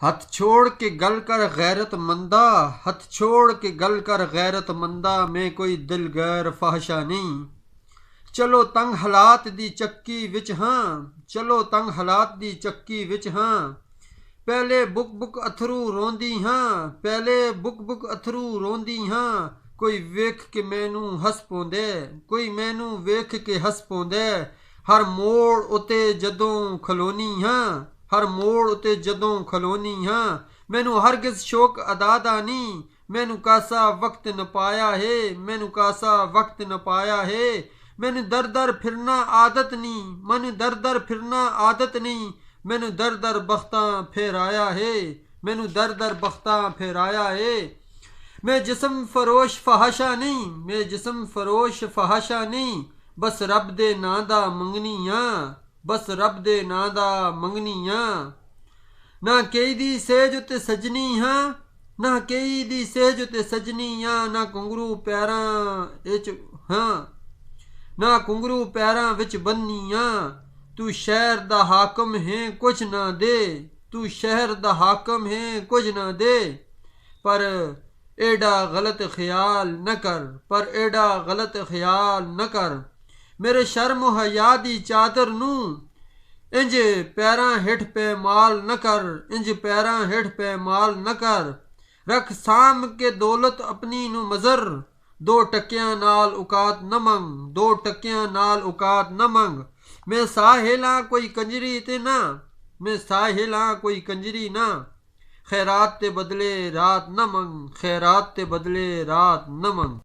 हथ छोड़ के गल कर गैरत मंदा, हथ छोड़ के गल कर गैरत मंदा, मैं कोई दिल गैर फहशा नहीं। चलो तंग हालात दी चक्की विच हाँ, चलो तंग हालात दी चक्की विच हाँ। पहले बुक बुक अथरू रोंदी हाँ, पहले बुक बुक अथरू रोंदी हाँ। कोई वेख के मैनू हस पौंदे, कोई मैनू वेख के हस पौंदे। हर मोड़ उते जदों खलोनी हाँ, हर मोड़ उते जदों खलोनी हाँ। मैनू हरगिज शौक अदा दा नहीं, मैनू कासा वक्त न पाया है, मैनू कासा वक्त न पाया है। मैनू दर दर फिरना आदत नहीं, मैनू दर दर फिरना आदत नहीं। मैनू दर दर बख्तां फेराया है, मैनू दर दर बख्तां फेराया है। मैं जिस्म फरोश फहाशा नहीं, मैं जिस्म फरोश फहाशा नहीं। बस रब दे नां दा मंगनी हाँ, बस रब दे नां दा मंगनी हाँ। ना केई दी सेज उते सजनी हाँ, ना केई दी सेज उते सजनी हाँ। ना घुंघरू पैरां इच हाँ, ना घुंघरू पैरां विच बन्नी हाँ। तू शहर दा हाकम है कुछ ना दे, तू शहर दा हाकम है कुछ ना दे। पर एडा गलत ख्याल न कर, पर एडा गलत ख्याल न कर। मेरे शर्म हया दी चादर नू इंज पैरां हेठ पैमाल न कर, इंज पैरां हेठ पैमाल न कर। रख साम के दौलत अपनी नू मजर, दो टकियां नाल औकात न मंग, दो टकियां नाल औकात न मंग। मैं साहिल हाँ कोई कंजरी ते ना, मैं साहिल हाँ कोई कंजरी ना। खैरात ते बदले रात न मंग, खैरात ते बदले रात न मंग।